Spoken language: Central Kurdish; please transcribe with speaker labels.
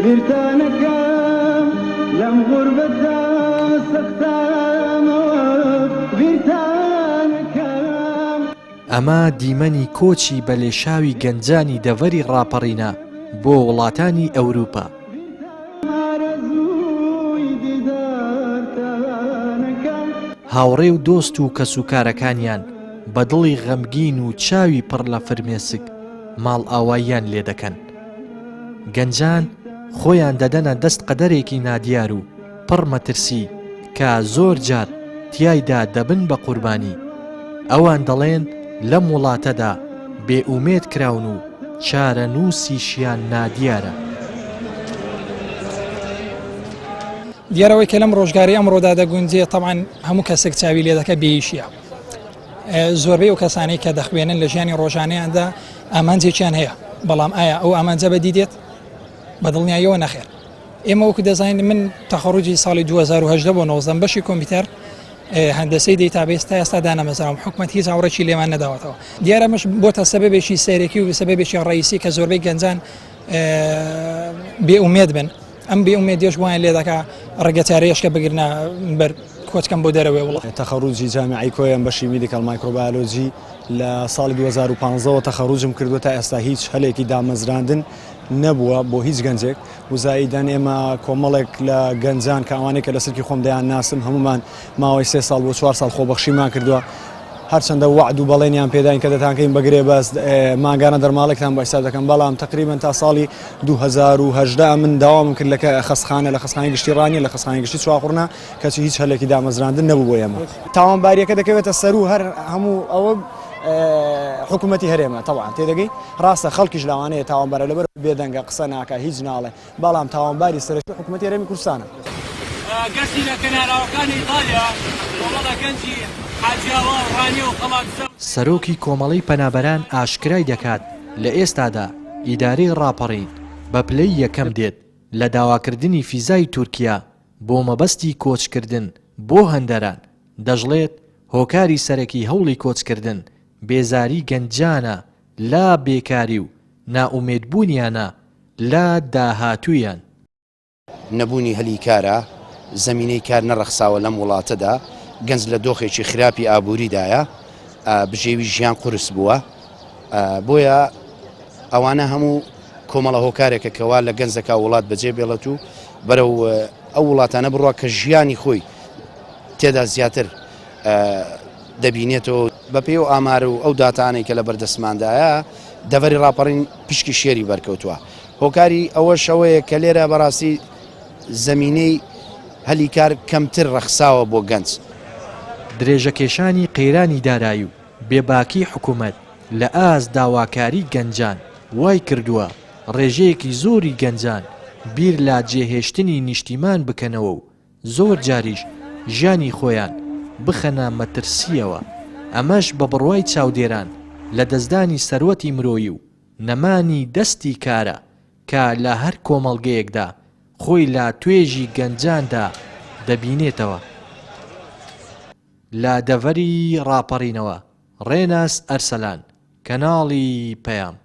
Speaker 1: بیرتانەکەم لەم غوربەتە سەختانەوە بیرتانەکەم.
Speaker 2: ئەمە دیمەنی کۆچی بەلێشاوی گەنجانی دەڤەری ڕاپەڕینە بۆ وڵاتانی ئەوروپا. هاوڕێ و دۆست و کەسوکارەکانیان بە دڵی غەمگین و چاوی پڕ لە فرمێسک ماڵ ئاواییان لێ دەکەن. گەنجان خۆیان دەدەنە دەست قەدەرێکی نادیار و پڕ مەترسی کە زۆر جار تیایدا دەبن بە قوربانی. ئەوان دەڵێن لەم وڵاتەدا بێئومێد کراون و چارە نووسیشیان نادیارە.
Speaker 3: دیارەوەی کە لەم ڕۆژگاری ئەمڕۆدا دەگونجێت تەمان هەموو کەسێک چاوی لێ دەکە بێئیشیە. زۆربەی ئەو کەسانەی کە دەخوێنن لە ژیانی ڕۆژانەیاندا ئامانجێکیان هەیە، بەڵام ئایا ئەو ئامانجە بەدی دێت؟ بەدڵنیاییەوە نەخێر. ئێمە وەکو دەزانین من تەخەڕوجی ساڵی 2018 بۆ 19 بەشی کۆمپیوتەر هەندسەی دەیتابێس تا ئێستا دانەمەزراوم، حکومەت هیچ هاوڕێکی لێمان نەداوەتەوە. دیارە مەش بۆتە سەبەبێکی سەرەکی و سەبەبێکی ڕئیسی کە زۆربەی گەنجان بێئومێد بن. ئەم بێئومێدیش وایان لێ دەکا ڕێگەچارەیەشکە بگرنە بەر کۆچکەم بۆ دەرەوەی وڵات.
Speaker 4: تەخەڕوجی جامعی کۆیان بەشی میدیکال مایکرۆبایۆلۆجی لە ساڵی 2015 تەخەڕوجم کردو تا ئێستا هیچ هەلێکی دامەزراندن نەبووە بۆ هیچ گەنجێک. وزاییدان ئێمە کۆمەڵێک لە گەنجان کە ئەوانەیە کە لە سەرکی خۆم دەیان ناسم هەمومان ماوەی 3 ساڵ بۆ 4 ساڵ خۆبەخشیمان کردووە. هەرچەندە وعد و بەڵێنیان پێداین کە دەتانکەین بەگرێ بەس ماگانە دەرماڵێکتان بە حساب دەکەم، بەڵام تقریبا تا ساڵی 2018 من داوام کرد لە خەسخانە لە خەسخانەی گشتی ڕانی لە خەسخانەی گشتی چواقوڕنا کەچی هیچ هەلێکی دامەزراندن نەبوو بۆ ئێمە. تاوانباریەکە دەکەوێتە سەر و هەر هەموو ئەوە حکوومەتی هەرێمە تەواان تێدەگەی ڕاستە خەڵکیش لەوانەیە تاوانبارە لەبەر بێدەنگە قسە ناکە هیچ ناڵێ، بەڵام تاوانباری سەرەکی حکوومەتی هەرێمی کوردستانە.
Speaker 5: گەشتی لە کەناراوەکانی ئیتالیا کۆمەڵە گەنجی حاجیاوە ڕانی و خەڵاتسە.
Speaker 2: سەرۆکی کۆمەڵەی پەنابەران ئاشکرای دەکات لە ئێستادا ئیدارەی ڕاپەڕین بە پلەی یەکەم دێت لە داواکردنی فیزای تورکیا بۆ مەبەستی کۆچکردن بۆ هەندەران. دەژڵێت هۆکاری سەرەکی هەوڵی کۆچکردن بێزاری گەنجانە لا بێکاری و نائومێدبوونیانە لا داهاتوویان.
Speaker 6: نەبوونی هەلی کارە زەمینەی کار نەڕەخساوە لەم وڵاتەدا، گەنج لە دۆخێکی خراپی ئابووریدایە، بژێوی ژیان قورس بووە، بۆیە ئەوانە هەموو کۆمەڵە هۆکارێکە کەوا لە گەنجەکە وڵات بەجێ بێڵێت و بەرەو ئەو وڵاتانە بڕوە کە ژیانی خۆی تێدا زیاتر دەبینێتەوە. بەپێی و ئامار و ئەو داتانەی کە لە بەردەستماندایە دەڤەری ڕاپەڕین پشکی شێری بەرکەوتووە. هۆکاری ئەوە شەوەیە کە لێرە بەڕاستی زەمینەی هەلی کار کەمتر ڕەخساوە بۆ گەنج.
Speaker 2: درێژەکێشانی قەیرانی دارایی و بێباکی حکوومەت لە ئاز داواکاری گەنجان وای کردووە ڕێژەیەکی زۆری گەنجان بیر لا جێهێشتنی نیشتیمان بکەنەوە و زۆر جاریش ژیانی خۆیان بخەنە مەترسیەوە. ئەمەش بە بڕوای چاودێران لە دەستدانی سەروەتی مرۆیی و نەمانی دەستی کارە کە لە هەر کۆمەڵگەیەکدا خۆی لە توێژی گەنجاندا دەبینێتەوە. لە دەڤەری ڕاپەڕینەوە ڕێناس ئەرسەلان، کەناڵی پەیام.